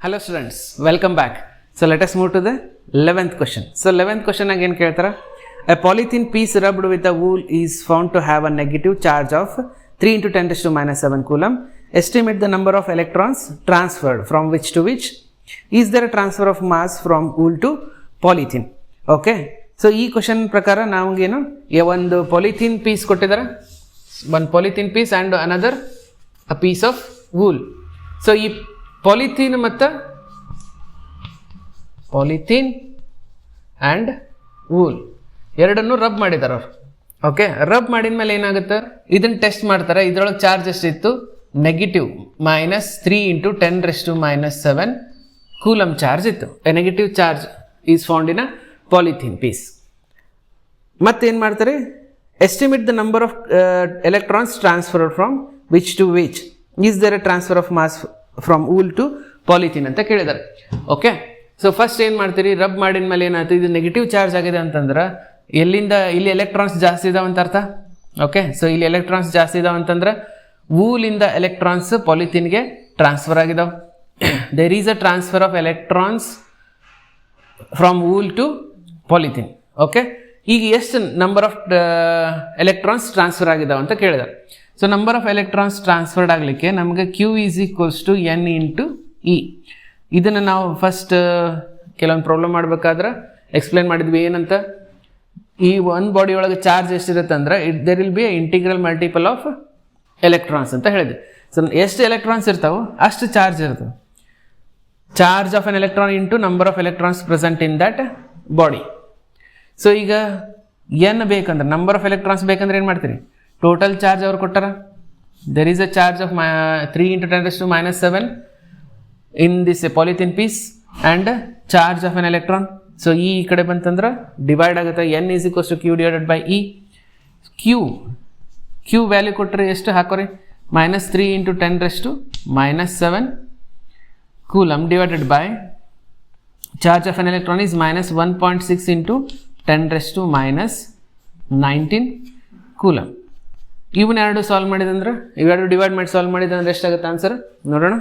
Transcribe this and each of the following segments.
Hello students, welcome back. So let us move to the 11th question. So 11th question again ಕೇಳ್ತಾರ A polythene piece rubbed with a wool is found to have a negative charge of 3 into 10 raised to minus 7 coulomb. Estimate the number of electrons transferred from which to which. Is there a transfer of mass from wool to polythene? Okay. So ಈ question ಪ್ರಕಾರ ನಮಗೇನು ಒಂದು polythene piece ಕೊಟ್ಟಿದ್ದಾರೆ, ಒಂದು polythene piece and another a piece of wool. So ಈ polythene ಮತ್ತು polythene and wool ಎರಡನ್ನು rub ಮಾಡಿದ್ದಾರೆ ಅವ್ರು. ಓಕೆ, ರಬ್ ಮಾಡಿದ ಮೇಲೆ ಏನಾಗುತ್ತೆ, ಇದನ್ನು ಟೆಸ್ಟ್ ಮಾಡ್ತಾರೆ. ಇದರೊಳಗೆ ಚಾರ್ಜ್ ಎಷ್ಟಿತ್ತು, negative -3 into 10 raised to minus 7 coulomb charge ಇತ್ತು. A negative charge is found in a polythene piece. ಮತ್ತೇನು ಮಾಡ್ತಾರೆ, estimate the number of electrons transferred from which to which. Is there a transfer of mass from wool to polythene ಅಂತ ಕೇಳಿದ್ದಾರೆ. Okay, so first ಏನು ಮಾಡ್ತೀರಿ, rub ಮಾಡಿದ ಮೇಲೆ ಏನಾಯ್ತು, ಇದು ನೆಗೆಟಿವ್ ಚಾರ್ಜ್ ಆಗಿದೆ ಅಂತಂದ್ರೆ ಎಲ್ಲಿಂದ ಇಲ್ಲಿ ಎಲೆಕ್ಟ್ರಾನ್ಸ್ ಜಾಸ್ತಿ ಇದಾವೆ ಅಂತ ಅರ್ಥ. ಓಕೆ, ಸೊ ಇಲ್ಲಿ ಎಲೆಕ್ಟ್ರಾನ್ಸ್ ಜಾಸ್ತಿ ಇದಾವೆ ಅಂತಂದ್ರೆ ವೂಲಿಂದ ಎಲೆಕ್ಟ್ರಾನ್ಸ್ ಪಾಲಿಥೀನ್ಗೆ ಟ್ರಾನ್ಸ್ಫರ್ ಆಗಿದಾವೆ. There is a transfer of electrons from wool to polythene. Okay, ಈಗ ಎಷ್ಟು ನಂಬರ್ ಆಫ್ ಎಲೆಕ್ಟ್ರಾನ್ಸ್ ಟ್ರಾನ್ಸ್ಫರ್ ಆಗಿದಾವೆ ಅಂತ ಕೇಳಿದ್ದಾರೆ. So number of electrons transferred ಆಗಲಿಕ್ಕೆ ನಮಗೆ Q is equals to N into E. ಇದನ್ನು ನಾವು ಫಸ್ಟ್ ಕೆಲವೊಂದು ಪ್ರಾಬ್ಲಮ್ ಮಾಡಬೇಕಾದ್ರೆ ಎಕ್ಸ್ಪ್ಲೇನ್ ಮಾಡಿದ್ವಿ. ಏನಂತ, ಈ ಒಂದು ಬಾಡಿ ಒಳಗೆ ಚಾರ್ಜ್ ಎಷ್ಟಿರುತ್ತೆ ಅಂದರೆ there will be a integral multiple of electrons ಅಂತ ಹೇಳಿದ್ವಿ. ಸೊ ಎಷ್ಟು ಎಲೆಕ್ಟ್ರಾನ್ಸ್ ಇರ್ತಾವೆ ಅಷ್ಟು ಚಾರ್ಜ್ ಇರ್ತವೆ. Charge of N electron into number of electrons present in that body. So ಈಗ ಎನ್ ಬೇಕಂದ್ರೆ, ನಂಬರ್ ಆಫ್ ಎಲೆಕ್ಟ್ರಾನ್ಸ್ ಬೇಕಂದ್ರೆ ಏನು ಮಾಡ್ತೀರಿ, ಟೋಟಲ್ ಚಾರ್ಜ್ ಅವ್ರು ಕೊಟ್ಟಾರ. There is a charge of 3 into 10 raised to minus 7 in this polythene piece and charge of an electron. So ಈ ಕಡೆ ಬಂತಂದ್ರೆ ಡಿವೈಡ್ ಆಗುತ್ತೆ. N is equals to Q divided by E. Q value ಕೊಟ್ಟರೆ ಎಷ್ಟು ಹಾಕೋರಿ, -3 into 10 raised to minus 7 coulomb divided by charge of an electron is -1.6 into 10 raised to minus 19 coulomb. ಇವನ್ನ ಎರಡು solve ಮಾಡಿದಂದ್ರೆ, ಇವೆರಡು divide ಮಾಡಿ ಸಾಲ್ವ್ ಮಾಡಿದಂದ್ರೆ ಎಷ್ಟಾಗುತ್ತೆ answer ನೋಡೋಣ.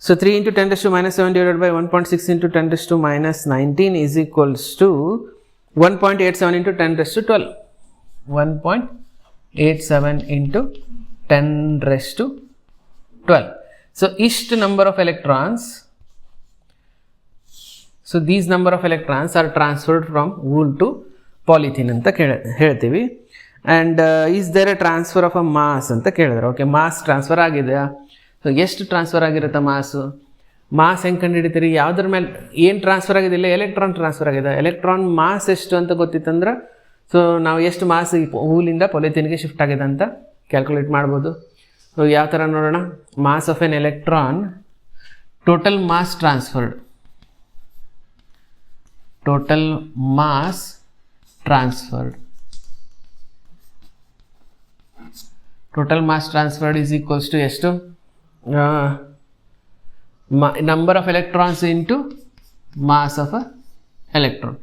So 3 into 10 raised to minus 7 divided by 1.6 into 10 raised to minus 19 is equals to 1.87 into 10 raised to 12. 1.87 into 10 raised to 12. So each number of electrons, so these number of electrons are transferred from wool to polythene ಅಂತ ಹೇಳ್ತೀವಿ. And is there a transfer of a mass ಅಂತ ಕೇಳಿದ್ರೆ. Okay, mass transfer ಆಗಿದೆ. So ಎಷ್ಟು transfer ಆಗಿರುತ್ತೆ mass, mass ಹೆಂಗೆ ಕಂಡು ಹಿಡಿತೀರಿ, ಯಾವುದ್ರ ಮೇಲೆ ಏನು ಟ್ರಾನ್ಸ್ಫರ್ ಆಗಿದೆ, ಇಲ್ಲ ಎಲೆಕ್ಟ್ರಾನ್ ಟ್ರಾನ್ಸ್ಫರ್ ಆಗಿದೆ. ಎಲೆಕ್ಟ್ರಾನ್ ಮಾಸ್ ಎಷ್ಟು ಅಂತ ಗೊತ್ತಿತ್ತಂದ್ರೆ ಸೊ ನಾವು ಎಷ್ಟು ಮಾಸ್ ಈ ವೂಲಿಂದ ಪಾಲಿಥೀನ್ಗೆ ಶಿಫ್ಟ್ ಆಗಿದೆ ಅಂತ ಕ್ಯಾಲ್ಕುಲೇಟ್ ಮಾಡ್ಬೋದು. ಸೊ ಯಾವ ಥರ ನೋಡೋಣ, mass of N electron, total mass transferred, total mass transferred, total mass transferred is equals to ಎಷ್ಟು, number of electrons into mass of a electron.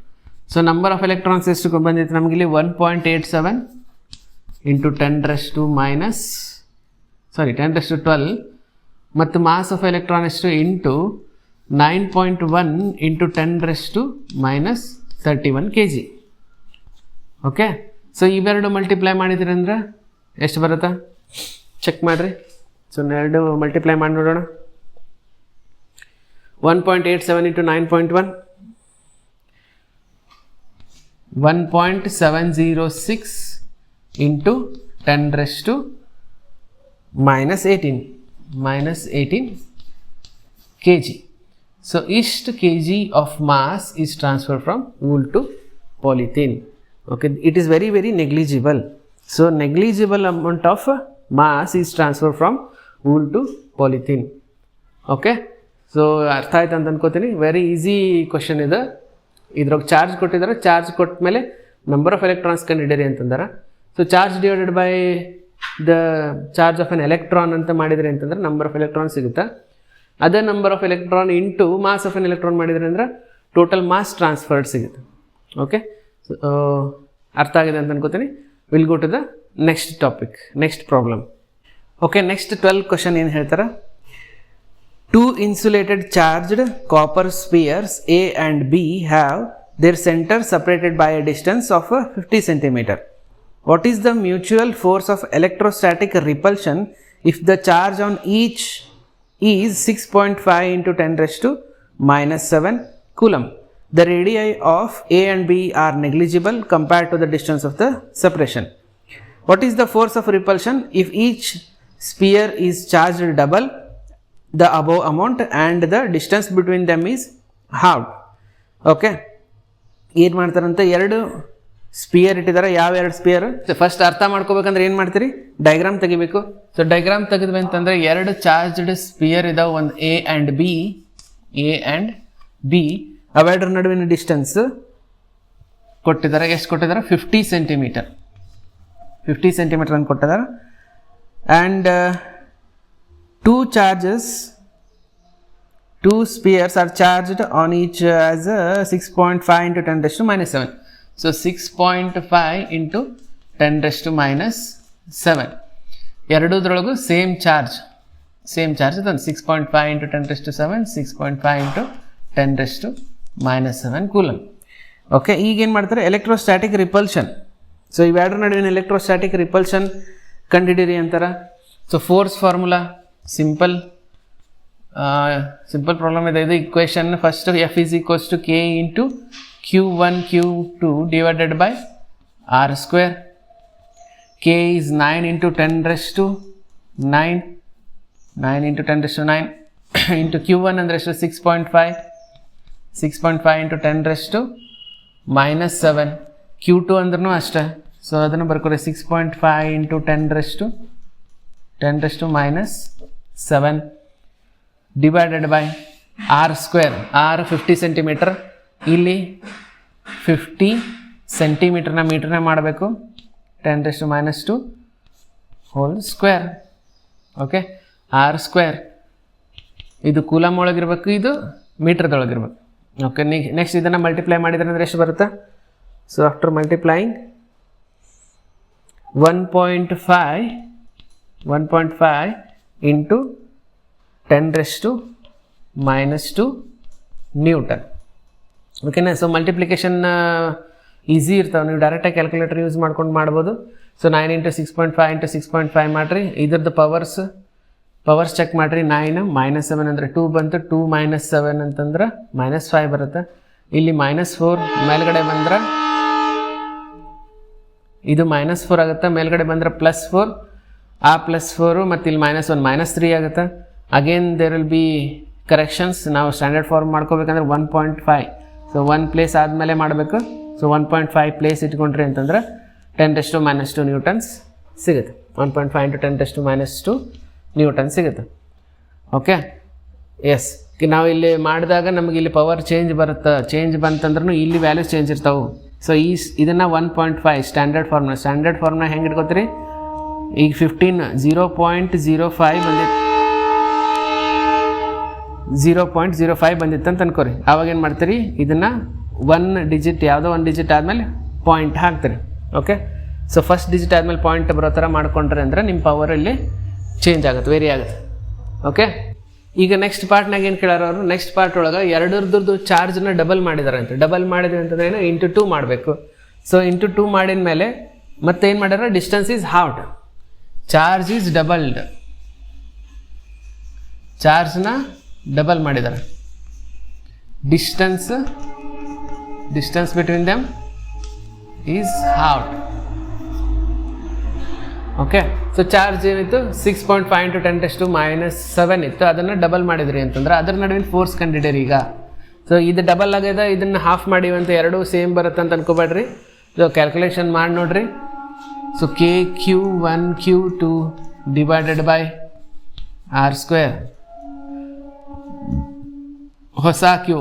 So number of electrons ಎಷ್ಟು ಬಂದಿತ್ತು ನಮಗಿಲ್ಲಿ, 1.87 into 10 raised to 10 raised to 12 ಮತ್ತು mass of electron ಎಷ್ಟು into 9.1 into 10 raised to minus 31 kg. Okay, so ಇವೆರಡು multiply ಮಾಡಿದ್ರಿ ಅಂದ್ರೆ ಎಷ್ಟು ಬರುತ್ತಾ ಚೆಕ್ ಮಾಡಿರಿ. ಸೊ ಎರಡು ಮಲ್ಟಿಪ್ಲೈ ಮಾಡಿ ನೋಡೋಣ. 1.87 into 9.1, 1.706 into 10 raised to minus 18 kg. So each kg of mass is transferred from wool to polythene. Okay, it is very very negligible. So negligible amount of mass is transferred from wool to polythene. Okay, so ಅರ್ಥ ಆಯ್ತು ಅಂತ ಅನ್ಕೋತೀನಿ. Very easy question ಇದೆ. ಇದ್ರಾಗ charge ಕೊಟ್ಟಿದ್ದಾರೆ, charge ಕೊಟ್ಟ ಮೇಲೆ number of electrons ಕಂಡಿಡಿರಿ ಅಂತಂದಾರೆ. So charge divided by the charge of N electron ಅಂತ ಮಾಡಿದ್ರಿ ಅಂತಂದ್ರೆ ನಂಬರ್ ಆಫ್ ಎಲೆಕ್ಟ್ರಾನ್ ಸಿಗುತ್ತೆ. ಅದೇ number of electron into mass of N electron ಮಾಡಿದ್ರಿ ಅಂದ್ರೆ ಟೋಟಲ್ ಮಾಸ್ ಟ್ರಾನ್ಸ್ಫರ್ಡ್ ಸಿಗುತ್ತೆ. ಓಕೆ, ಅರ್ಥ ಆಗಿದೆ ಅಂತ ಅನ್ಕೋತೀನಿ. Will go to the next topic, next problem. Okay, next 12 question ಏನು ಹೇಳ್ತಾರೆ, 2 insulated charged copper spheres A and B have their center separated by a distance of 50 centimeter. What is the mutual force of electrostatic repulsion if the charge on each is 6.5 into 10 raised to minus 7 coulomb? The radii of A and B are negligible compared to the distance of the separation. What is the force of repulsion if each sphere is charged double the above amount and the distance between them is halved? Okay, ಏನು ಮಾಡ್ತಾರಂತೆ, 2 spear ಇಟ್ಟಿದ್ದಾರೆ. ಯಾವ 2 spear first ಅರ್ಥ ಮಾಡ್ಕೋಬೇಕಂದ್ರೆ ಏನು ಮಾಡ್ತೀರಿ, diagram ತೆಗಿಬೇಕು. So diagram ತೆಗೆದ್ವಿ ಅಂತಂದರೆ 2 charged spear ಇದಾವೆ, ಒಂದು ಎ ಆ್ಯಂಡ್ ಬಿ. ಅವೆರಡರ ನಡುವಿನ ಡಿಸ್ಟೆನ್ಸ್ ಕೊಟ್ಟಿದ್ದಾರೆ. ಎಷ್ಟು ಕೊಟ್ಟಿದ್ದಾರೆ, 50 ಸೆಂಟಿಮೀಟರ್ ಅಂತ ಕೊಟ್ಟಿದ್ದಾರೆ. And 2 spheres are charged on each as 6.5 into 10 raised to minus 7. So 6.5 into 10 raised to minus 7. ಎರಡೂದ್ರೊಳಗೂ ಸೇಮ್ ಚಾರ್ಜ್ ಅದೊಂದು 6.5 into 10 raised to 7, 6.5 into 10 raised to minus 7 coulomb. Okay, ಈಗೇನು ಮಾಡ್ತಾರೆ, ಎಲೆಕ್ಟ್ರೋಸ್ಟ್ಯಾಟಿಕ್ ರಿಪಲ್ಷನ್. ಸೊ ಇವೆರಡರ ನಡುವಿನ electrostatic repulsion ಕಂಡುಹಿಡೀರಿ ಅಂತಾರೆ. So force formula simple problem ಇದೆ. ಇದು equation first F is equals to K into Q1 Q2 divided by R square. K is 9 into 10 raised to 9 into 10 raised to 9 into Q1 and raised to 6.5 into 10 raised to minus 7. Q2 ಅಂದ್ರೂ ಅಷ್ಟೇ. So ಅದನ್ನು ಬರ್ಕೊರಿ 6.5 into 10 raised to minus 7 divided by R square. R 50 centimetre, ಇಲ್ಲಿ 50 ಸೆಂಟಿಮೀಟರ್ನ ಮೀಟರ್ನ ಮಾಡಬೇಕು. 10 raised to minus 2 whole square. Okay, R square ಇದು coulomb ಒಳಗಿರ್ಬೇಕು, ಇದು ಮೀಟರ್ದೊಳಗಿರ್ಬೇಕು. Okay, next ಇದನ್ನು multiply ಮಾಡಿದ್ರೆ ಅಂದರೆ ಎಷ್ಟು ಬರುತ್ತೆ? So after multiplying 1.5 into 10 raised to minus 2 Newton. ಓಕೆನಾ? ಸೊ ಮಲ್ಟಿಪ್ಲಿಕೇಶನ್ ಈಸಿ ಇರ್ತಾವೆ, ನೀವು ಡೈರೆಕ್ಟಾಗಿ ಕ್ಯಾಲ್ಕುಲೇಟರ್ ಯೂಸ್ ಮಾಡ್ಕೊಂಡು ಮಾಡ್ಬೋದು. ಸೊ 9 into 6.5 into 6.5 ಮಾಡಿರಿ. ಇದ್ರದ್ದು ಪವರ್ಸ್ ಚೆಕ್ ಮಾಡಿರಿ. 9 minus 7 ಅಂದರೆ 2 ಬಂತು. 2 minus 7 ಅಂತಂದ್ರೆ minus 5 ಬರುತ್ತೆ. ಇಲ್ಲಿ -4 ಮೇಲ್ಗಡೆ ಬಂದ್ರೆ ಇದು -4 ಆಗುತ್ತೆ, ಮೇಲ್ಗಡೆ ಬಂದರೆ +4. ಆ +4 ಮತ್ತು ಇಲ್ಲಿ -1 -3 ಆಗುತ್ತೆ. Again there will be corrections. ನಾವು ಸ್ಟ್ಯಾಂಡರ್ಡ್ ಫಾರ್ಮ್ ಮಾಡ್ಕೋಬೇಕಂದ್ರೆ 1.5. ಸೊ 1 ಪ್ಲೇಸ್ ಆದಮೇಲೆ ಮಾಡಬೇಕು. ಸೊ 1.5 ಪ್ಲೇಸ್ ಇಟ್ಕೊಂಡ್ರಿ ಅಂತಂದ್ರೆ 10 raised to minus 2 ನ್ಯೂಟನ್ಸ್ ಸಿಗುತ್ತೆ. 1.5 into 10 raised to minus 2 Newton ಸಿಗುತ್ತೆ. ಓಕೆ, ಎಸ್, ನಾವು ಇಲ್ಲಿ ಮಾಡಿದಾಗ ನಮಗೆ ಇಲ್ಲಿ ಪವರ್ ಚೇಂಜ್ ಬರುತ್ತೆ. ಚೇಂಜ್ ಬಂತಂದ್ರೂ ಇಲ್ಲಿ ವ್ಯಾಲ್ಯೂಸ್ ಚೇಂಜ್ ಇರ್ತಾವೆ. ಸೊ ಇದನ್ನು 1.5 ಸ್ಟ್ಯಾಂಡರ್ಡ್ ಫಾರ್ಮ್ನ ಹೆಂಗೆ ಇಟ್ಕೋತೀರಿ? ಈಗ 0.05 ಬಂದಿತ್ತು, 0.05 ಬಂದಿತ್ತು ಅಂತ ಅನ್ಕೋರಿ. ಆವಾಗ ಏನು ಮಾಡ್ತೀರಿ, ಇದನ್ನು 1 ಡಿಜಿಟ್ ಯಾವುದೋ 1 ಡಿಜಿಟ್ ಆದಮೇಲೆ ಪಾಯಿಂಟ್ ಹಾಕ್ತೀರಿ. ಓಕೆ, ಸೊ ಫಸ್ಟ್ ಡಿಜಿಟ್ ಆದಮೇಲೆ ಪಾಯಿಂಟ್ ಬರೋ ಥರ ಮಾಡ್ಕೊಂಡ್ರೆ ಅಂದರೆ ನಿಮ್ಮ ಪವರಲ್ಲಿ ಚೇಂಜ್ ಆಗುತ್ತೆ, ವೇರಿ ಆಗುತ್ತೆ. ಓಕೆ, ಈಗ ನೆಕ್ಸ್ಟ್ ಪಾರ್ಟ್ನಾಗ ಏನು ಕೇಳಾರ ಅವರು, ನೆಕ್ಸ್ಟ್ ಪಾರ್ಟ್ ಒಳಗೆ ಎರಡರದ್ದು ಚಾರ್ಜನ್ನ ಡಬಲ್ ಮಾಡಿದಾರೆ ಅಂತ. ಡಬಲ್ ಮಾಡಿದ್ವಿ ಅಂತಂದ್ರೆ ಏನು, ಇಂಟು 2 ಮಾಡಬೇಕು. ಸೊ ಇಂಟು 2 ಮಾಡಿದ ಮೇಲೆ ಮತ್ತೇನು ಮಾಡ್ಯಾರ, distance is halved, charge is doubled. ಚಾರ್ಜ್ನ ಡಬಲ್ ಮಾಡಿದ್ದಾರೆ. Distance between them is halved. Okay, so charge ಏನಿತ್ತು 6.5 into 10 raised to minus 7 ಇತ್ತು, ಅದನ್ನು ಡಬಲ್ ಮಾಡಿದ್ರಿ ಅಂತಂದ್ರೆ ಅದರ ನಡುವಿನ ಫೋರ್ಸ್ ಕಂಡಿದ್ದೀರಿ ಈಗ. ಸೊ ಇದು ಡಬಲ್ ಆಗ್ಯದ, ಇದನ್ನು ಹಾಫ್ ಮಾಡಿವಿ ಅಂತ ಎರಡೂ ಸೇಮ್ ಬರುತ್ತೆ ಅಂತ ಅನ್ಕೋಬೇಡ್ರಿ. ಸೊ ಕ್ಯಾಲ್ಕುಲೇಷನ್ ಮಾಡಿ ನೋಡ್ರಿ. So KQ1 Q2 divided by R square. ಹೊಸ Q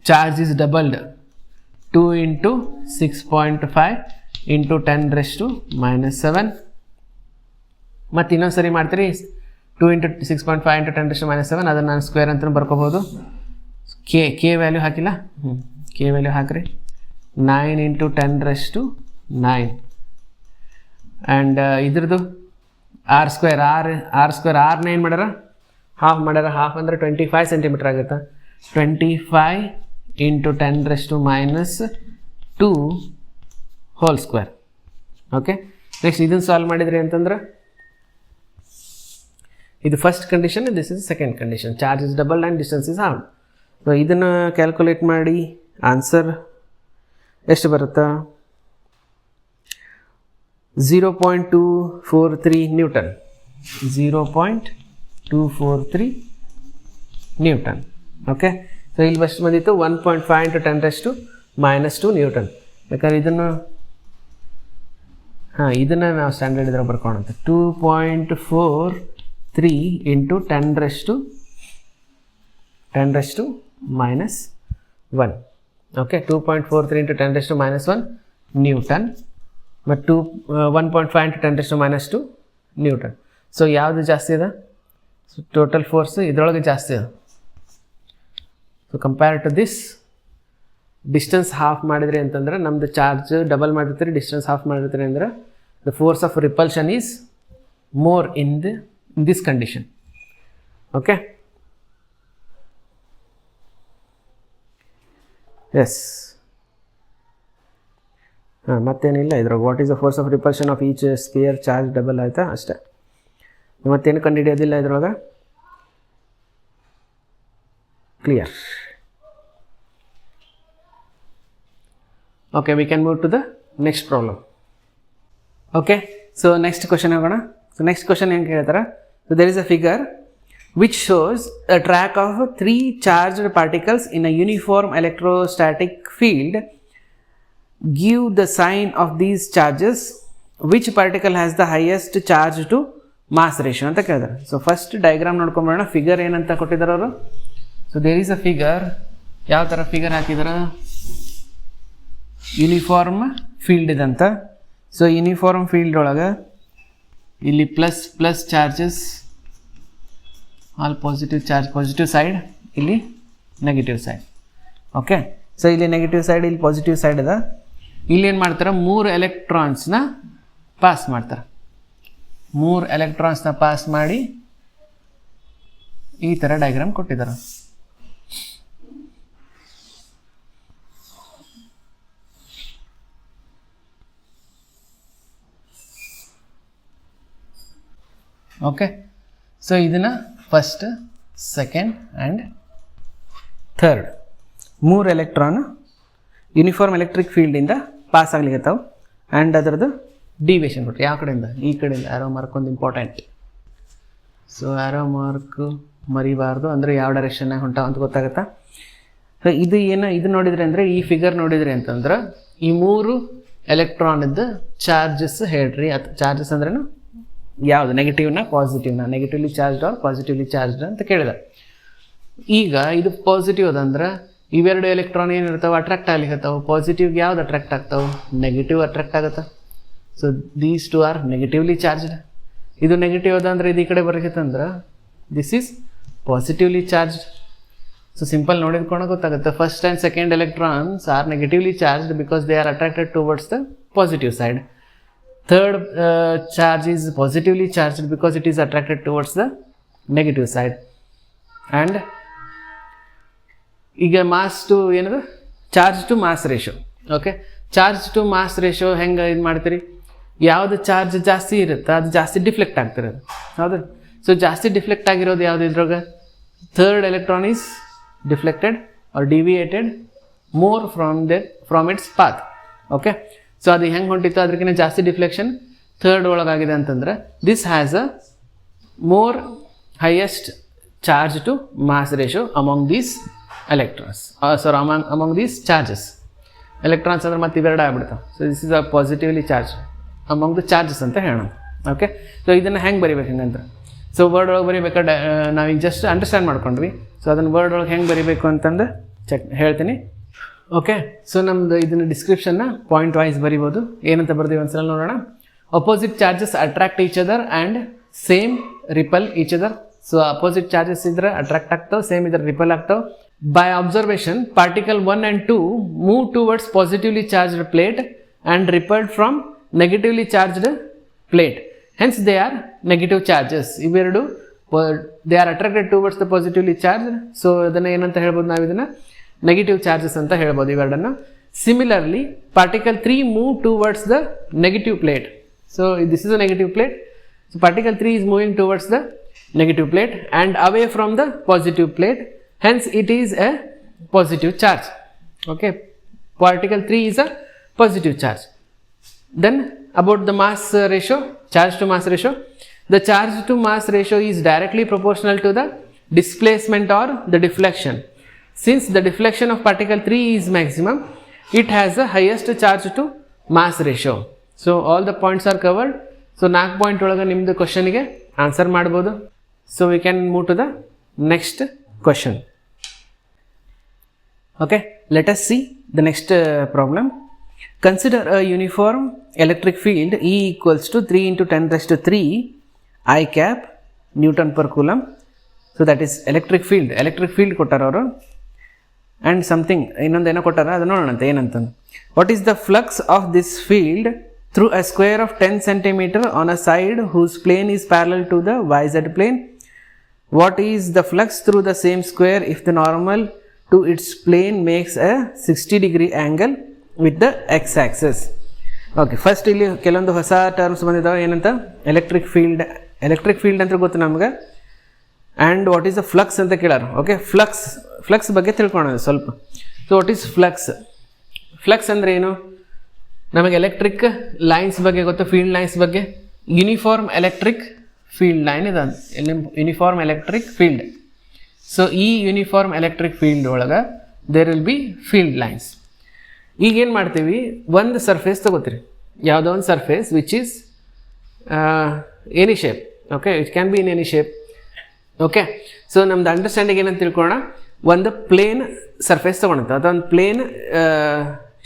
charge is doubled 2 into 6.5 into 10 raised to minus 7. ಮತ್ತು ಇನ್ನೊಂದು ಸರಿ ಮಾಡ್ತೀರಿ, 2 into 6.5 into 10 raised to minus 7, ಅದನ್ನು ನಾನು ಸ್ಕ್ವೇರ್ ಅಂತಲೂ ಬರ್ಕೋಬೋದು. ಕೆ ವ್ಯಾಲ್ಯೂ ಹಾಕಿಲ್ಲ, ಕೆ ವ್ಯಾಲ್ಯೂ ಹಾಕ್ರಿ. 9 into 10 raised to 9 ಆ್ಯಂಡ್ ಇದ್ರದ್ದು ಆರ್ ಸ್ಕ್ವೇರ್ ಆರ್ನ ಏನು ಮಾಡ್ಯಾರ ಹಾಫ್ ಮಾಡ್ಯಾರ. ಹಾಫ್ ಅಂದರೆ 25 ಸೆಂಟಿಮೀಟರ್ ಆಗುತ್ತೆ. 25 into 10⁻² whole square. Okay, next ಇದನ್ನು ಸಾಲ್ವ್ ಮಾಡಿದ್ರಿ ಅಂತಂದ್ರೆ ಇದು first condition, this is second condition. Charge is double and distance is half. So ಇದನ್ನು ಕ್ಯಾಲ್ಕುಲೇಟ್ ಮಾಡಿ ಆನ್ಸರ್ ಎಷ್ಟು ಬರುತ್ತಾ? 0.243 ನ್ಯೂಟನ್. 0.243 ನ್ಯೂಟನ್. ಓಕೆ, ಸೊ ಇಲ್ಲಿ ಫಸ್ಟ್ ಬಂದಿತ್ತು 1.5 ಇಂಟು 10⁻² ನ್ಯೂಟನ್. ಬೇಕಾದ್ರೆ ಇದನ್ನು ನಾವು ಸ್ಟ್ಯಾಂಡರ್ಡ್ ಇದ್ರಾಗ ಬರ್ಕೊಳ್ಳೋಂಥ 2.43 ಇಂಟು 10⁻⁻1. ಓಕೆ, 2.43 ಇಂಟು 10⁻⁻1 ನ್ಯೂಟನ್ ಮತ್ತು 1.5 ಇಂಟು 10⁻² ನ್ಯೂಟನ್. ಸೊ ಯಾವುದು ಜಾಸ್ತಿ ಇದೆ? ಸೊ ಟೋಟಲ್ ಫೋರ್ಸ್ ಇದರೊಳಗೆ ಜಾಸ್ತಿ ಇದೆ. So compare to this distance half ಮಾಡಿದ್ರಿ ಅಂತಂದ್ರೆ ನಮ್ಮದು ಚಾರ್ಜ್ ಡಬಲ್ ಮಾಡಿರ್ತೀರಿ, ಡಿಸ್ಟೆನ್ಸ್ ಹಾಫ್ ಮಾಡಿರ್ತೀರಿ ಅಂದ್ರೆ the force of repulsion is more in this condition. Okay, yes. ಮತ್ತೇನಿಲ್ಲ ಇದ್ರಾಗ. What is the force of repulsion of each sphere charge double ಆಯಿತಾ? ಅಷ್ಟೇ, ಮತ್ತೇನು ಕಂಡುಹಿಡಿಯೋದಿಲ್ಲ ಇದ್ರೊಳಗೆ. Clear? Okay, we can move to the next problem. Okay, so next question ಹೋಗೋಣ. So next question ಏನು ಕೇಳ್ತಾರೆ? So there is a figure which shows a track of 3 charged particles in a uniform electrostatic field. Give the sign of these charges. Which particle has the highest charge to mass ratio ಅಂತ ಕೇಳಿದಾರೆ. So first diagram ನೋಡ್ಕೊಂಬರೋಣ. Figure ಏನಂತ ಕೊಟ್ಟಿದ್ದಾರೆ ಅವರು? So there is a figure. ಯಾವ ಥರ figure ಹಾಕಿದಾರೆ? Uniform field ಇದಂತ. ಸೊ ಯೂನಿಫಾರ್ಮ್ ಫೀಲ್ಡ್ ಒಳಗೆ ಇಲ್ಲಿ plus charges, all positive charge, positive side, ಇಲ್ಲಿ ನೆಗೆಟಿವ್ ಸೈಡ್. ಓಕೆ, ಸೊ ಇಲ್ಲಿ ನೆಗೆಟಿವ್ ಸೈಡ್, ಇಲ್ಲಿ ಪಾಸಿಟಿವ್ ಸೈಡ್ ಅದ. ಇಲ್ಲಿ ಏನು ಮಾಡ್ತಾರೆ? 3 ಎಲೆಕ್ಟ್ರಾನ್ಸ್ನ ಪಾಸ್ ಮಾಡ್ತಾರೆ. 3 ಎಲೆಕ್ಟ್ರಾನ್ಸ್ನ ಪಾಸ್ ಮಾಡಿ ಈ ಥರ ಡಯಾಗ್ರಾಮ್ ಕೊಟ್ಟಿದ್ದಾರೆ. ಓಕೆ, ಸೊ ಇದನ್ನು first, second and third 3 electron uniform electric ಫೀಲ್ಡಿಂದ ಪಾಸ್ ಆಗ್ಲಿಕ್ಕತ್ತಾವೆ. ಆ್ಯಂಡ್ ಅದರದ್ದು ಡಿವಿಯೇಷನ್ ಕೊಟ್ಟರು. ಯಾವ ಕಡೆಯಿಂದ? ಈ ಕಡೆಯಿಂದ. ಆ್ಯರೋ ಮಾರ್ಕ್ ಒಂದು ಇಂಪಾರ್ಟೆಂಟ್. ಸೊ ಆ್ಯರೋ ಮಾರ್ಕ್ ಮರಿಬಾರ್ದು, ಅಂದರೆ ಯಾವ ಡೈರೆಕ್ಷನ್ನಾಗ ಹೊಂಟಾವ ಅಂತ ಗೊತ್ತಾಗುತ್ತಾ? ಸೊ ಇದು ನೋಡಿದ್ರೆ ಅಂದರೆ, ಈ ಫಿಗರ್ ನೋಡಿದ್ರಿ ಅಂತಂದ್ರೆ ಈ 3 ಎಲೆಕ್ಟ್ರಾನದ್ದು ಚಾರ್ಜಸ್ ಹೇಳ್ರಿ. ಚಾರ್ಜಸ್ ಅಂದ್ರೇನು? ಯಾವುದು? ನೆಗೆಟಿವ್ನ ಪಾಸಿಟಿವ್ನ? Negatively charged or positively charged ಅಂತ ಕೇಳಿದ. ಈಗ ಇದು ಪಾಸಿಟಿವ್ ಅದಂದ್ರೆ ಇವೆರಡು ಎಲೆಕ್ಟ್ರಾನ್ ಏನಿರ್ತಾವೆ ಅಟ್ರಾಕ್ಟ್ ಆಗ್ಲಿಕ್ಕತ್ತಾವೆ. ಪಾಸಿಟಿವ್ಗೆ ಯಾವ್ದು ಅಟ್ರಾಕ್ಟ್ ಆಗ್ತಾವೆ? ನೆಗೆಟಿವ್ ಅಟ್ರಾಕ್ಟ್ ಆಗುತ್ತೆ. So these 2 are negatively charged. ಇದು ನೆಗೆಟಿವ್ ಅದಂದ್ರೆ ಇದು ಈ ಕಡೆ ಬರಕತ್ತಂದ್ರೆ this is positively charged. So simple ನೋಡಿದ್ಕೊಂಡು ಗೊತ್ತಾಗುತ್ತೆ. First and second electrons are negatively charged because they are attracted towards the positive side. Third charge is positively charged because it is attracted towards the negative side. And ಈಗ mass to ಏನದು? Charge to mass ratio. Okay, charge to mass ratio ಹೆಂಗೆ ಇದು ಮಾಡ್ತೀರಿ? ಯಾವುದು charge ಜಾಸ್ತಿ ಇರುತ್ತೆ ಅದು ಜಾಸ್ತಿ ಡಿಫ್ಲೆಕ್ಟ್ ಆಗ್ತಿರೋದು, ಹೌದು? ಸೊ ಜಾಸ್ತಿ ಡಿಫ್ಲೆಕ್ಟ್ ಆಗಿರೋದು ಯಾವುದು ಇದ್ರಾಗ? Third electron is deflected or deviated more from its path. Okay, so ಅದು ಹೆಂಗೆ ಹೊಂಟಿತ್ತು ಅದಕ್ಕಿಂತ ಜಾಸ್ತಿ ಡಿಫ್ಲೆಕ್ಷನ್ ಥರ್ಡ್ ಒಳಗಾಗಿದೆ ಅಂತಂದ್ರೆ this has a more highest charge to mass ratio among these electrons, among these charges. Electrons ಅಂದ್ರೆ ಮತ್ತೆ ಇವೆರಡು ಆಗ್ಬಿಡ್ತಾವೆ. So this is a positively charge among the charges ಅಂತ ಹೇಳೋಣ. ಓಕೆ, ಸೊ ಇದನ್ನು ಹೆಂಗೆ ಬರಿಬೇಕು ಹಿಂಗಂದ್ರೆ? ಸೊ ವರ್ಡ್ ಒಳಗೆ ಬರೀಬೇಕಾದ್ರೆ ನಾವೀಗ ಜಸ್ಟ್ ಅಂಡರ್ಸ್ಟ್ಯಾಂಡ್ ಮಾಡ್ಕೊಂಡ್ವಿ. ಸೊ ಅದನ್ನು ವರ್ಡ್ ಒಳಗೆ ಹೆಂಗೆ ಬರೀಬೇಕು ಅಂತಂದು ಹೇಳ್ತೀನಿ. ಓಕೆ, ಸೊ ನಮ್ದು ಇದನ್ನು ಡಿಸ್ಕ್ರಿಪ್ಷನ್ನ ಪಾಯಿಂಟ್ ವೈಸ್ ಬರಿಬೋದು. ಏನಂತ ಬರ್ತೀವಿ ಒಂದ್ಸಲ ನೋಡೋಣ. Opposite charges attract each other and same repel each other. So opposite charges ಇದ್ರೆ ಅಟ್ರಾಕ್ಟ್ ಆಗ್ತಾವೆ, ಸೇಮ್ ಇದ್ರೆ ರಿಪಲ್ ಆಗ್ತಾವೆ. By observation particle 1 and 2 move towards positively charged plate and repelled from negatively charged plate. Hence they are negative charges. ಇವೆರಡು they are attracted towards the positively charge. So ಅದನ್ನು ಏನಂತ ಹೇಳ್ಬೋದು ನಾವು, ಇದನ್ನು negative charges ಅಂತ ಹೇಳ್ಬೋದು ಇವೆರಡನ್ನು. Similarly particle 3 move towards the negative plate. So this is a negative plate. So particle 3 is moving towards the negative plate and away from the positive plate, hence it is a positive charge. Okay, particle 3 is a positive charge. Then about the mass ratio, charge to mass ratio, the charge to mass ratio is directly proportional to the displacement or the deflection. Since the deflection of particle 3 is maximum, it has the highest charge to mass ratio. So all the points are covered. So 4 point ಒಳಗೆ ನಿಮ್ಮದು ಕ್ವಶನಿಗೆ answer ಮಾಡ್ಬೋದು. So we can move to the next question. Okay, let us see the next problem. Consider a uniform electric field E equals to 3 × 10⁻³ I cap Newton per coulomb. So that is electric field ಕೊಟ್ಟಾರ ಅವರು. And something ಇನ್ನೊಂದು ಏನೋ ಕೊಟ್ಟಾರ, ಅದು ನೋಡೋಣಂತೆ ಏನಂತ. What is the flux of this field through a square of 10 cm on a side whose plane is parallel to the YZ plane? What is the flux through the same square if the normal to its plane makes a 60° angle with the x-axis? Okay, first ಇಲ್ಲಿ ಕೆಲವೊಂದು ಹೊಸ terms ಬಂದಿದ್ದಾವೆ. ಏನಂತ, electric field ಅಂತ ಗೊತ್ತು ನಮ್ಗೆ. And what is the flux ಅಂತ ಕೇಳಾರ. Okay, flux ಬಗ್ಗೆ ತಿಳ್ಕೊಳ್ಳೋಣ ಸ್ವಲ್ಪ. ಸೊ ವಾಟ್ ಈಸ್ ಫ್ಲಕ್ಸ್ ಅಂದರೆ ಏನು? ನಮಗೆ ಎಲೆಕ್ಟ್ರಿಕ್ ಲೈನ್ಸ್ ಬಗ್ಗೆ ಗೊತ್ತು, ಫೀಲ್ಡ್ ಲೈನ್ಸ್ ಬಗ್ಗೆ. ಯೂನಿಫಾರ್ಮ್ ಎಲೆಕ್ಟ್ರಿಕ್ ಫೀಲ್ಡ್ ಲೈನ್ ಇದೆ, ಯೂನಿಫಾರ್ಮ್ ಎಲೆಕ್ಟ್ರಿಕ್ ಫೀಲ್ಡ್. ಸೊ ಈ ಯೂನಿಫಾರ್ಮ್ ಎಲೆಕ್ಟ್ರಿಕ್ ಫೀಲ್ಡ್ ಒಳಗೆ there will be field lines. ಈಗೇನು ಮಾಡ್ತೀವಿ, ಒಂದು ಸರ್ಫೇಸ್ ತಗೋತೀರಿ, ಯಾವುದೋ ಒಂದು surface which is any shape. Okay, it can be in any shape. Okay, so ನಮ್ದು ಅಂಡರ್ಸ್ಟ್ಯಾಂಡಿಂಗ್ ಏನಂತ ತಿಳ್ಕೊಳ್ಳೋಣ. ಒಂದು ಪ್ಲೇನ್ ಸರ್ಫೇಸ್ ತೊಗೊಳುತ್ತೆ, ಅಥವಾ ಒಂದು ಪ್ಲೇನ್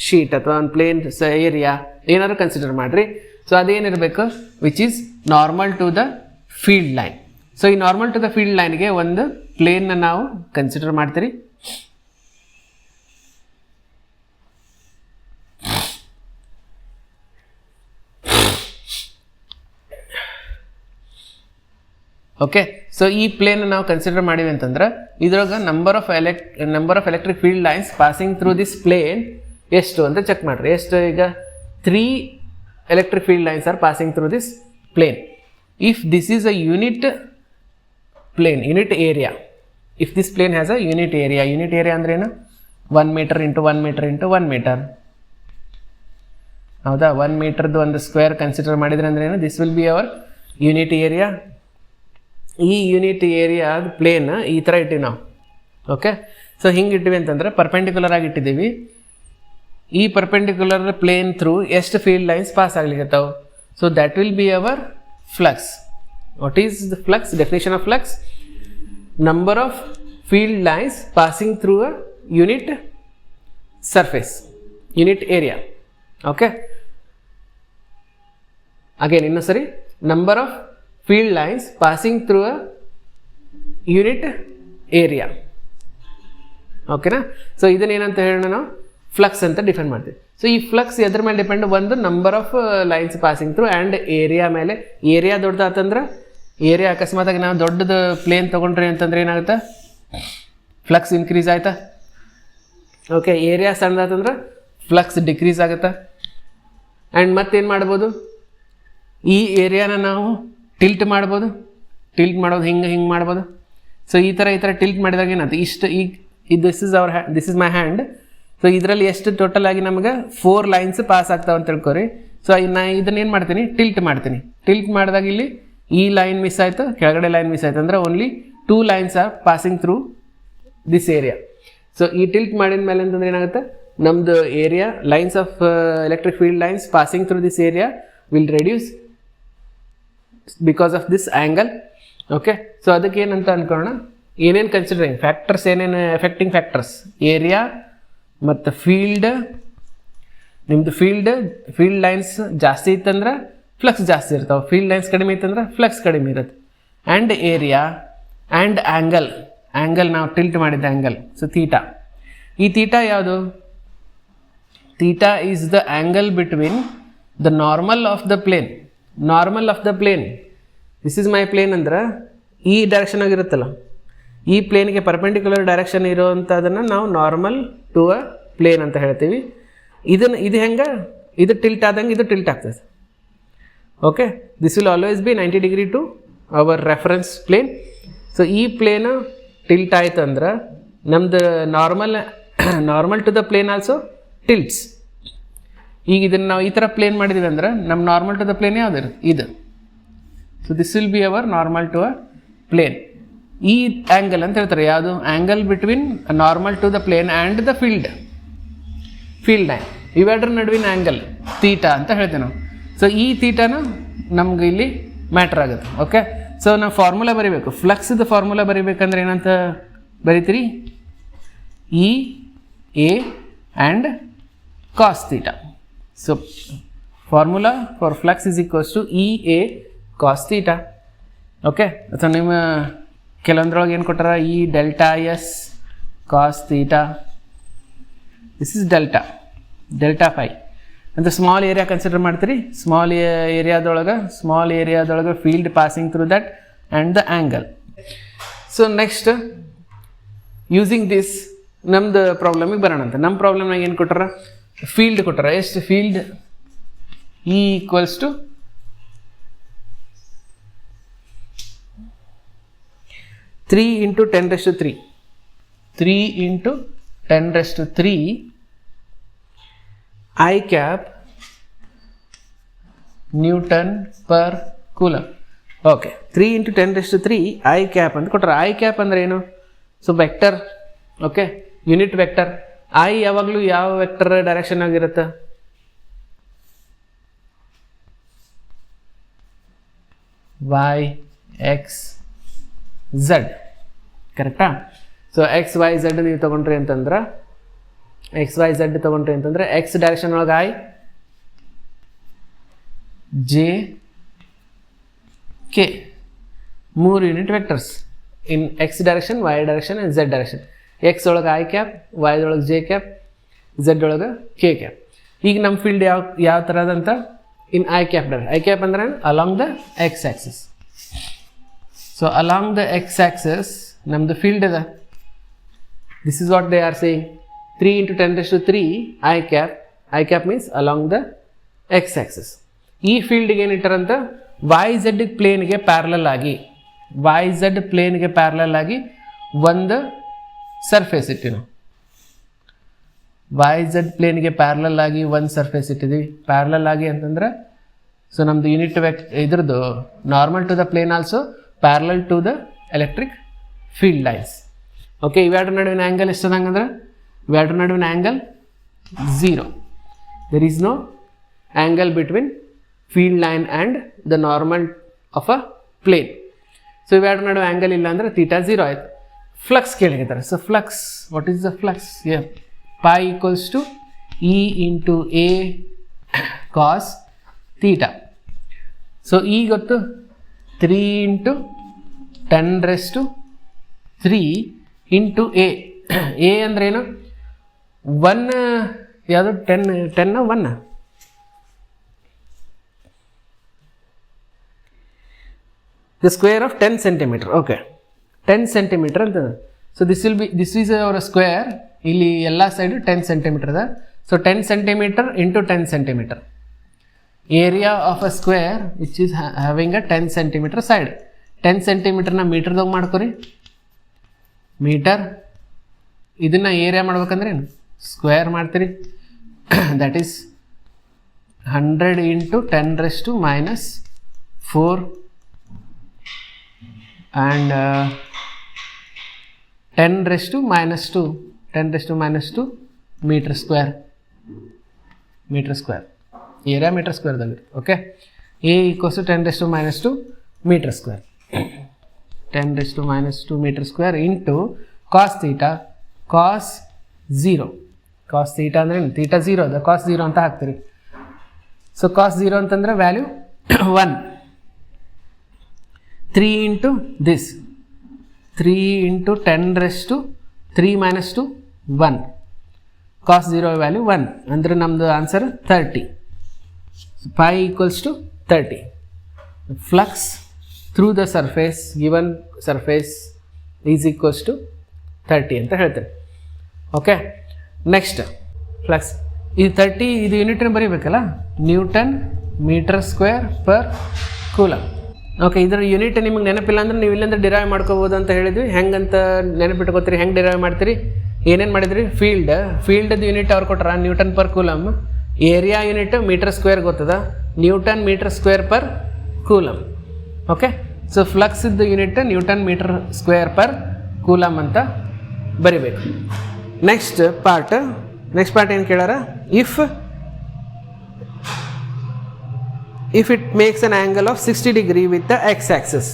ಶೀಟ್ ಅಥವಾ ಒಂದು ಪ್ಲೇನ್ ಏರಿಯಾ ಏನಾದ್ರು ಕನ್ಸಿಡರ್ ಮಾಡಿರಿ. ಸೊ ಅದೇನಿರಬೇಕು, which is normal to the field line. So ಈ ನಾರ್ಮಲ್ ಟು ದ ಫೀಲ್ಡ್ ಲೈನ್ಗೆ ಒಂದು ಪ್ಲೇನ್ನ ನಾವು ಕನ್ಸಿಡರ್ ಮಾಡ್ತೀರಿ. ಓಕೆ, ಸೊ ಈ ಪ್ಲೇನ್ ನಾವು ಕನ್ಸಿಡರ್ ಮಾಡಿವಿ ಅಂತಂದ್ರೆ ಇದ್ರೊಳಗೆ number of electric field lines passing through this plane ಎಷ್ಟು ಅಂತ ಚೆಕ್ ಮಾಡಿರಿ. ಎಷ್ಟು? ಈಗ 3 electric field lines are passing through this plane. If this is a unit plane, unit area, if this plane has a unit area ಅಂದ್ರೆ ಏನು? 1 meter into 1 meter into 1 meter. ಹೌದಾ? 1 ಮೀಟರ್ದು ಒಂದು square consider ಮಾಡಿದ್ರೆ ಅಂದ್ರೆ ಏನು? This will be hour unit area. ಈ unit area plane ಈ ಥರ ಇಟ್ಟಿವಿ ನಾವು. ಓಕೆ, ಸೊ ಹಿಂಗೆ ಇಟ್ಟಿವಿ ಅಂತಂದ್ರೆ ಪರ್ಪೆಂಡಿಕ್ಯುಲರ್ ಆಗಿ ಇಟ್ಟಿದ್ದೀವಿ. ಈ ಪರ್ಪೆಂಡಿಕ್ಯುಲರ್ ಪ್ಲೇನ್ ಥ್ರೂ ಎಷ್ಟು ಫೀಲ್ಡ್ ಲೈನ್ಸ್ ಪಾಸ್ ಆಗ್ಲಿಕ್ಕತ್ತಾವೆ? So that will be our flux. What is the flux? Definition of flux: number of field lines passing through a unit surface, unit area. Okay, again ಇನ್ನೂ ಸರಿ, number of field lines passing through a unit area. ಓಕೆನಾ? So ಇದನ್ನೇನಂತ ಹೇಳೋಣ ನಾವು? Flux ಅಂತ define ಮಾಡ್ತೀವಿ. So ಈ flux ಎದ್ರ ಮೇಲೆ ಡಿಪೆಂಡ್? ಒಂದು number of lines passing through and area ಮೇಲೆ. ಏರಿಯಾ ದೊಡ್ಡದಾತಂದ್ರೆ, ಏರಿಯಾ ಅಕಸ್ಮಾತಾಗಿ ನಾವು ದೊಡ್ಡದು ಪ್ಲೇನ್ ತೊಗೊಂಡ್ರಿ ಅಂತಂದ್ರೆ ಏನಾಗುತ್ತೆ? ಫ್ಲಕ್ಸ್ ಇನ್ಕ್ರೀಸ್ ಆಯ್ತಾ? ಓಕೆ, ಏರಿಯಾ ಸಣ್ಣದಾತಂದ್ರೆ ಫ್ಲಕ್ಸ್ ಡಿಕ್ರೀಸ್ ಆಗುತ್ತಾ? ಆ್ಯಂಡ್ ಮತ್ತೇನು ಮಾಡ್ಬೋದು? ಈ ಏರಿಯಾನ ನಾವು ಟಿಲ್ಟ್ ಮಾಡ್ಬೋದು. ಟಿಲ್ಟ್ ಮಾಡೋದು ಹಿಂಗೆ ಮಾಡ್ಬೋದು. ಸೊ ಈ ಥರ ಟಿಲ್ಟ್ ಮಾಡಿದಾಗ ಏನಾಯ್ತು? ಇಷ್ಟು ಈಗ this is my hand. So ಇದರಲ್ಲಿ ಎಷ್ಟು ಟೋಟಲ್ ಆಗಿ ನಮಗೆ 4 ಲೈನ್ಸ್ ಪಾಸ್ ಆಗ್ತಾವೆ ಅಂತ ತಿಳ್ಕೊರಿ. ಸೊ ನಾನು ಇದನ್ನೇನು ಮಾಡ್ತೀನಿ? ಟಿಲ್ಟ್ ಮಾಡ್ತೀನಿ. ಟಿಲ್ಟ್ ಮಾಡಿದಾಗ ಇಲ್ಲಿ ಈ ಲೈನ್ ಮಿಸ್ ಆಯಿತು, ಕೆಳಗಡೆ ಲೈನ್ ಮಿಸ್ ಆಯಿತು ಅಂದರೆ only 2 lines are passing through this area. So ಈ ಟಿಲ್ಟ್ ಮಾಡಿದ ಮೇಲೆ ಅಂತಂದ್ರೆ ಏನಾಗುತ್ತೆ? ನಮ್ಮದು area, lines of electric field lines passing through this area will reduce because of this angle. Okay, so ಅದಕ್ಕೆ ಏನಂತ ಅನ್ಕೊಳ್ಳೋಣ, ಏನೇನು ಕನ್ಸಿಡರಿಂಗ್ ಫ್ಯಾಕ್ಟರ್ಸ್, ಏನೇನು ಎಫೆಕ್ಟಿಂಗ್ ಫ್ಯಾಕ್ಟರ್ಸ್? ಏರಿಯಾ ಮತ್ತು ಫೀಲ್ಡ್. ನಿಮ್ಮದು ಫೀಲ್ಡ್ ಲೈನ್ಸ್ ಜಾಸ್ತಿ ಇತ್ತಂದ್ರೆ ಫ್ಲಕ್ಸ್ ಜಾಸ್ತಿ ಇರ್ತಾವೆ, ಫೀಲ್ಡ್ ಲೈನ್ಸ್ ಕಡಿಮೆ ಇತ್ತಂದ್ರೆ ಫ್ಲಕ್ಸ್ ಕಡಿಮೆ ಇರುತ್ತೆ. ಆ್ಯಂಡ್ ಏರಿಯಾ ಆ್ಯಂಡ್ ಆ್ಯಂಗಲ್ ನಾವು ಟಿಲ್ಟ್ ಮಾಡಿದ್ದ ಆ್ಯಂಗಲ್. So theta. ಈ ಥೀಟಾ ಯಾವುದು? Theta is the angle between the normal of the plane. Normal of the plane. This is my plane ಅಂದ್ರೆ ಈ ಡೈರೆಕ್ಷನ್ ಆಗಿರುತ್ತಲ್ಲ, ಈ ಪ್ಲೇನ್ಗೆ ಪರ್ಪೆಂಡಿಕ್ಯುಲರ್ ಡೈರೆಕ್ಷನ್ ಇರೋವಂಥದ್ದನ್ನು ನಾವು ನಾರ್ಮಲ್ ಟು ಅ ಪ್ಲೇನ್ ಅಂತ ಹೇಳ್ತೀವಿ. ಇದು ಹೆಂಗೆ, ಇದು ಟಿಲ್ಟ್ ಆದಂಗೆ ಇದು ಟಿಲ್ಟ್ ಆಗ್ತದೆ. Okay, this will always be 90 degree to our reference plane. So ಈ ಪ್ಲೇನು ಟಿಲ್ಟ್ ಆಯ್ತು ಅಂದ್ರೆ ನಮ್ದು normal to the plane also tilts. ಈಗ ಇದನ್ನು ನಾವು ಈ ಥರ ಪ್ಲೇನ್ ಮಾಡಿದ್ದೀವಿ ಅಂದ್ರೆ ನಮ್ಮ ನಾರ್ಮಲ್ ಟು ದ ಪ್ಲೇನ್ ಯಾವ್ದು ಇದು. So this will be our normal to a plane. ಈ ಆ್ಯಂಗಲ್ ಅಂತ ಹೇಳ್ತಾರೆ, ಯಾವುದು angle between normal to the plane and the field line, ಇವೆರಡರ ನಡುವಿನ ಆ್ಯಂಗಲ್ ತೀಟಾ ಅಂತ ಹೇಳ್ತೀವಿ ನಾವು. ಸೊ ಈ ತೀಟಾನ ನಮ್ಗೆ ಇಲ್ಲಿ ಮ್ಯಾಟ್ರ್ ಆಗುತ್ತೆ. ಓಕೆ, ಸೊ ನಾವು ಫಾರ್ಮುಲಾ ಬರೀಬೇಕು. ಫ್ಲಕ್ಸ್ದು ಫಾರ್ಮುಲಾ ಬರೀಬೇಕಂದ್ರೆ ಏನಂತ ಬರೀತೀರಿ, E A and cos theta. So formula for flux is equals to E A cos theta. Okay, ಅಥವಾ ನಿಮ್ಮ ಕೆಲವೊಂದ್ರೊಳಗೆ ಏನು ಕೊಟ್ಟಾರ, E delta S cos theta. This is delta phi ಅಂತ ಸ್ಮಾಲ್ ಏರಿಯಾ ಕನ್ಸಿಡರ್ ಮಾಡ್ತೀರಿ. ಸ್ಮಾಲ್ ಏರಿಯಾದೊಳಗೆ field passing through that and the angle. So next using this ನಮ್ದು ಪ್ರಾಬ್ಲಮಿಗೆ ಬರೋಣ ಅಂತ. ನಮ್ಮ ಪ್ರಾಬ್ಲಮ್ನಾಗ ಏನು ಕೊಟ್ಟಾರ, ಫೀಲ್ಡ್ ಕೊಟ್ಟಾರ. ಎಷ್ಟು field, E equals to 3 × 10⁻³ 3 × 10⁻³ I cap Newton per Coulomb. Okay, 3 × 10⁻³ I cap ಅಂತ ಕೊಟ್ಟರೆ. I cap ಅಂದ್ರೆ ಏನು? So vector. Okay, unit vector. I ಯಾವಾಗಲೂ ಯಾವ ವೆಕ್ಟರ್ ಡೈರೆಕ್ಷನ್ ಆಗಿರುತ್ತೆ, y x z. ಕರೆಕ್ಟಾ? ಸೊ ಎಕ್ಸ್ ವೈ ಝಡ್ ನೀವು ತೊಗೊಂಡ್ರಿ ಅಂತಂದ್ರೆ, ಎಕ್ಸ್ ಡೈರೆಕ್ಷನ್ ಒಳಗೆ I J K 3 unit vectors in X direction, Y direction and Z direction. X ಒಳಗೆ I cap, ವೈದೊಳಗೆ ಜೆ ಕ್ಯಾಪ್, ಝೆಡ್ ಒಳಗೆ ಕೆ ಕ್ಯಾಪ್. ಈಗ ನಮ್ಮ ಫೀಲ್ಡ್ ಯಾವ ಥರದಂತ in I cap direction. I cap ಅಂದ್ರೆ along the X Axis. So along the X Axis ನಮ್ಮದು field ಇದೆ. This is what they are saying. 3 × 10⁻³ I cap means along the x axis. ಈ ಫೀಲ್ಡ್ಗೆ ಏನಿಟ್ಟಾರಂತ, Y Z ಪ್ಲೇನ್ಗೆ parallel ಆಗಿ ಒಂದು surface ಇಟ್ಟಿವಿ. Y Z ಪ್ಲೇನ್ಗೆ parallel ಆಗಿ ಒಂದು surface ಇಟ್ಟಿದ್ದೀವಿ. Parallel ಆಗಿ ಅಂತಂದ್ರೆ, ಸೊ ನಮ್ಮದು ಯೂನಿಟ್ ಇದ್ರದ್ದು normal to the plane also parallel to the electric field lines. Okay, ಇವೆರಡರ ನಡುವಿನ ಆ್ಯಂಗಲ್ ಎಷ್ಟದಂಗಂದ್ರೆ, ಇವೆರಡರ ನಡುವಿನ angle 0. There is no angle between field line and the normal of a plane. So ಇವೆರಡರ ನಡುವೆ ಆ್ಯಂಗಲ್ ಇಲ್ಲ ಅಂದರೆ ತೀಟಾ 0 ಆಯಿತು. ಫ್ಲಕ್ಸ್ ಕೇಳಿರ್ತಾರೆ. So flux, what is the flux? Phi equals to E into A cos theta. So ಈ ಗೊತ್ತು 3 × 10⁻³ into A. A ಅಂದ್ರೇನು? 1 ಯಾವುದು 10 1 the square of 10 centimetre. Okay, 10 centimetre ಅಂತ. So this is our square. ಇಲ್ಲಿ ಎಲ್ಲ side 10 centimetre ಇದೆ. So 10 centimetre into 10 centimetre. Area of a square which is having a 10 centimetre side. 10 ಸೆಂಟಿಮೀಟರ್ನ ಮೀಟರ್ದಾಗ ಮಾಡ್ಕೊರಿ. ಮೀಟರ್ ಇದನ್ನು ಏರಿಯಾ ಮಾಡ್ಬೇಕಂದ್ರೆ ಏನು, ಸ್ಕ್ವೇರ್ ಮಾಡ್ತೀರಿ. That is 100 × 10⁻⁴ and 10⁻², 10⁻² metre square. Area metre ಸ್ಕ್ವೇರ್ದಾಗಿರುತ್ತೆ. Okay, A equals 10⁻² metre square. 10⁻² metre square into cos theta. Cos 0. Cos theta ಅಂದ್ರೆ ಏನು? ತೀಟಾ 0 ಅದ, ಕಾಸ್ 0 ಅಂತ ಹಾಕ್ತೀರಿ. ಸೊ ಕಾಸ್ 0 ಅಂತಂದ್ರೆ value 1. 3 into this, 3 × 10⁻³ 1. Cos 0 value 1 ಅಂದರೆ ನಮ್ಮದು answer 30. Phi equals to 30. Flux through the surface given surface is equals to 30 ಅಂತ ಹೇಳ್ತೇನೆ. ಓಕೆ, ನೆಕ್ಸ್ಟ್ ಫ್ಲಕ್ಸ್ ಇದು 30, ಇದು ಯೂನಿಟನ್ನು ಬರೀಬೇಕಲ್ಲ, newton metre square per coulomb. Okay, ಇದರ ಯೂನಿಟ್ ನಿಮಗೆ ನೆನಪಿಲ್ಲ ಅಂದ್ರೆ ನೀವು ಇಲ್ಲಿಂದ ಡಿರೈವ್ ಮಾಡ್ಕೋಬೋದು ಅಂತ ಹೇಳಿದ್ವಿ. ಹೆಂಗಂತ ನೆನಪಿಟ್ಕೋತೀರಿ, ಹೆಂಗೆ ಡಿರೈವ್ ಮಾಡ್ತೀರಿ, ಏನೇನು ಮಾಡಿದ್ರಿ, ಫೀಲ್ಡ್ದು ಯೂನಿಟ್ ಅವ್ರು ಕೊಟ್ಟಾರ newton per coulomb, area unit metre square ಗೊತ್ತದ, newton metre square per coulomb. Okay, so flux ಇದ್ದು unit newton metre square per coulomb ಅಂತ ಬರಿಬೇಕು. ನೆಕ್ಸ್ಟ್ ಪಾರ್ಟ್ ಏನು ಕೇಳಾರ, if it makes an angle of 60 degree with the x-axis.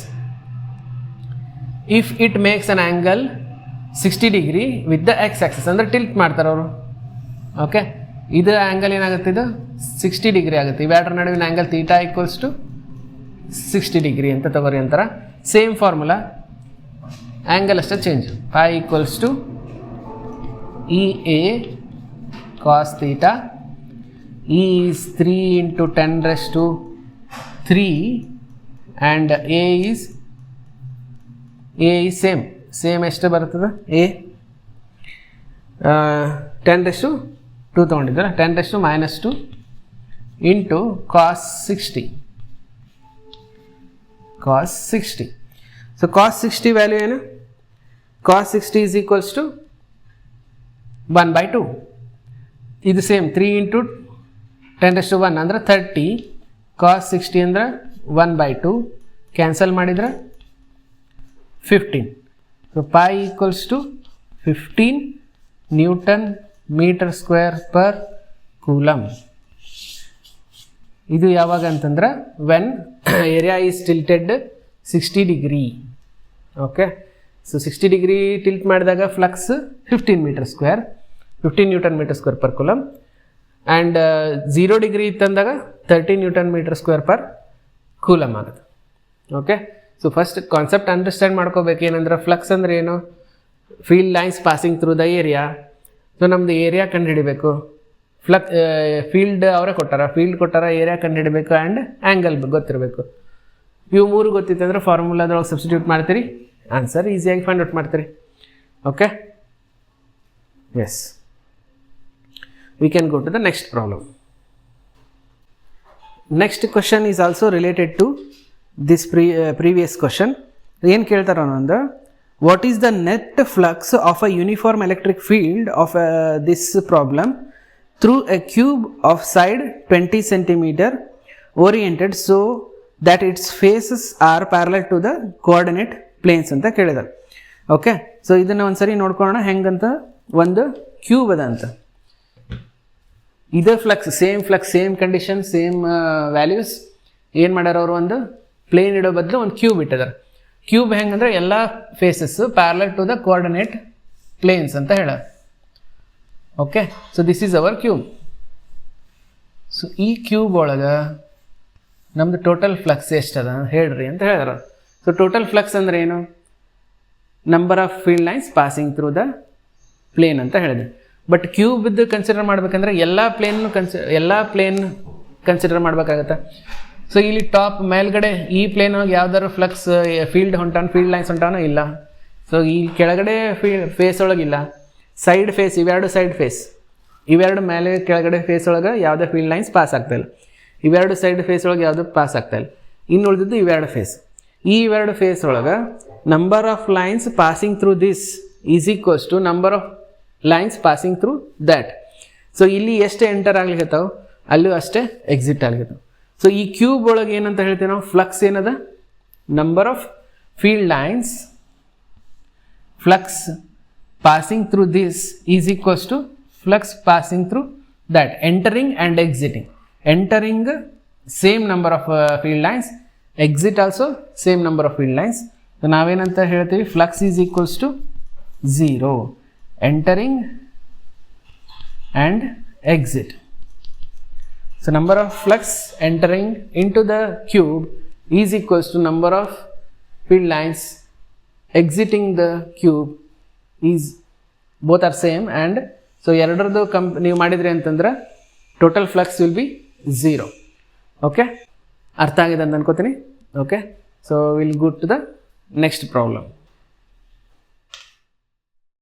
If it makes an angle 60 degree with the x-axis ಅಂದರೆ tilt ಮಾಡ್ತಾರೆ ಅವರು. Okay, ಇದು angle ಏನಾಗುತ್ತೆ, ಇದು 60 ಡಿಗ್ರಿ ಆಗುತ್ತೆ. ಇವೆರಡರ ನಡುವಿನ angle theta equals to 60 degree ಅಂತ ತಗೋರಿ ಅಂತಾರೆ. ಸೇಮ್ ಫಾರ್ಮುಲಾ, ಆ್ಯಂಗಲ್ ಅಷ್ಟೇ change. Phi equals to E A cos theta. E is 3 into 10 raised to 3 and A is same ಎಷ್ಟು ಬರ್ತದೆ, A 10 raised to 2 ತೊಗೊಂಡಿದ್ದಲ್ಲ, 10 raised to -2 into cos 60. So cos 60 value ಏನು, cos 60 is equals to 1/2. ಇದು same 3 into 10 raised to 1 ಅಂದರೆ 30, cos 60 ಅಂದರೆ 1/2, cancel ಮಾಡಿದರೆ 15. So phi equals to 15 newton metre square per coulomb. ಇದು ಯಾವಾಗ ಅಂತಂದ್ರೆ when area is tilted 60 degree. Okay, so 60 degree tilt ಮಾಡಿದಾಗ flux 15 metre square, 15 newton metre square per coulomb. And 0 degree ಇತ್ತಂದಾಗ 30 newton metre square per coulomb ಆಗುತ್ತೆ. Okay, so first concept understand ಮಾಡ್ಕೋಬೇಕು. ಏನಂದ್ರೆ flux ಅಂದರೆ ಏನು, field lines passing through the area. So ನಮ್ಮದು area ಕಂಡುಹಿಡಿಬೇಕು, field ಅವರೇ ಕೊಟ್ಟಾರ, ಏರಿಯಾ ಕಂಡುಹಿಡಬೇಕು ಆ್ಯಂಡ್ ಆ್ಯಂಗಲ್ ಗೊತ್ತಿರಬೇಕು. ಇವು ಮೂರು ಗೊತ್ತಿತ್ತಂದ್ರೆ ಫಾರ್ಮುಲಾದೊಳಗೆ ಸಬ್ಸ್ಟಿಟ್ಯೂಟ್ ಮಾಡ್ತೀರಿ, ಆನ್ಸರ್ ಈಸಿಯಾಗಿ ಫೈಂಡ್ ಔಟ್ ಮಾಡ್ತೀರಿ. Okay, yes, we can go to the next problem. Next question is also related to this previous question. ಏನು ಕೇಳ್ತಾರೆ ಅನ್ನೋದು, what is the net flux of a uniform electric field of this problem through a cube of side 20 centimeter oriented so that its faces are parallel to the coordinate planes ಅಂತ ಕೇಳಿದ್ದಾರೆ. Okay, so ಇದನ್ನು ಒಂದ್ಸರಿ ನೋಡ್ಕೊಳ್ಳೋಣ ಹೆಂಗಂತ. ಒಂದು cube ಅದ ಅಂತ, ಇದೇ flux, same condition, same values. ಏನು ಮಾಡ್ಯಾರ ಅವರು, ಒಂದು ಪ್ಲೇನ್ ಇಡೋ ಬದಲು ಒಂದು ಕ್ಯೂಬ್ ಇಟ್ಟಿದ್ದಾರೆ. ಕ್ಯೂಬ್ ಹೆಂಗಂದ್ರೆ ಎಲ್ಲ faces parallel to the coordinate planes ಅಂತ ಹೇಳ. Okay, so this is our cube. So ಈ ಕ್ಯೂಬ್ ಒಳಗೆ ನಮ್ದು ಟೋಟಲ್ ಫ್ಲಕ್ಸ್ ಎಷ್ಟದ ಹೇಳ್ರಿ ಅಂತ ಹೇಳಿದಾರ. ಸೊ ಟೋಟಲ್ ಫ್ಲಕ್ಸ್ ಅಂದ್ರೆ ಏನು, number of field lines passing through the plane ಅಂತ ಹೇಳಿದೆ. ಬಟ್ ಕ್ಯೂಬ್ದು ಕನ್ಸಿಡರ್ ಮಾಡ್ಬೇಕಂದ್ರೆ ಎಲ್ಲ ಪ್ಲೇನ್ ಕನ್ಸಿಡರ್ ಮಾಡ್ಬೇಕಾಗತ್ತೆ. ಸೊ ಇಲ್ಲಿ ಟಾಪ್ ಮೇಲ್ಗಡೆ ಈ ಪ್ಲೇನ್ ಹೋಗಿ ಯಾವ್ದಾದ್ರು ಫ್ಲಕ್ಸ್ ಫೀಲ್ಡ್ ಲೈನ್ಸ್ ಹೊಂಟಾನೋ ಇಲ್ಲ. ಸೊ ಈ ಕೆಳಗಡೆ ಫೇಸ್ ಒಳಗಿಲ್ಲ, ಸೈಡ್ ಫೇಸ್, ಇವೆರಡು ಮೇಲೆ ಕೆಳಗಡೆ ಫೇಸ್ ಒಳಗೆ ಯಾವುದೇ ಫೀಲ್ಡ್ ಲೈನ್ಸ್ ಪಾಸ್ ಆಗ್ತಾಯಿಲ್ಲ, ಇವೆರಡು ಸೈಡ್ ಫೇಸ್ ಒಳಗೆ ಯಾವುದು ಪಾಸ್ ಆಗ್ತಾಯಿಲ್ಲ. ಇನ್ನು ಉಳಿದಿದ್ದು ಇವೆರಡು ಫೇಸ್. ಈ ಇವೆರಡು ಫೇಸ್ ಒಳಗೆ number of lines passing through this is equals to number of lines passing through that. So ಇಲ್ಲಿ ಎಷ್ಟು ಎಂಟರ್ ಆಗ್ಲಿಕ್ಕತ್ತಾವ, ಅಲ್ಲೂ ಅಷ್ಟೇ ಎಕ್ಸಿಟ್ ಆಗ್ಲಿಕ್ಕತ್ತಾವ. ಸೊ ಈ ಕ್ಯೂಬ್ ಒಳಗೆ ಏನಂತ ಹೇಳ್ತೀವಿ ನಾವು, ಫ್ಲಕ್ಸ್ ಏನದ, number of field lines flux passing through this is equals to flux passing through that, entering and exiting. Entering same number of field lines, exit also same number of field lines. So ನಾವೇನಂತ ಹೇಳ್ತೀವಿ, flux is equals to 0, entering and exit. So number of flux entering into the cube is equals to number of field lines exiting the cube is both are same, and so ಎರಡರದು ನೀವು ಮಾಡಿದ್ರಿ ಅಂತಂದ್ರೆ total flux will be 0. Okay, ಅರ್ಥ ಆಗಿದೆ ಅಂತ ಅನ್ಕೋತೀನಿ. Okay, so we'll go to the next problem.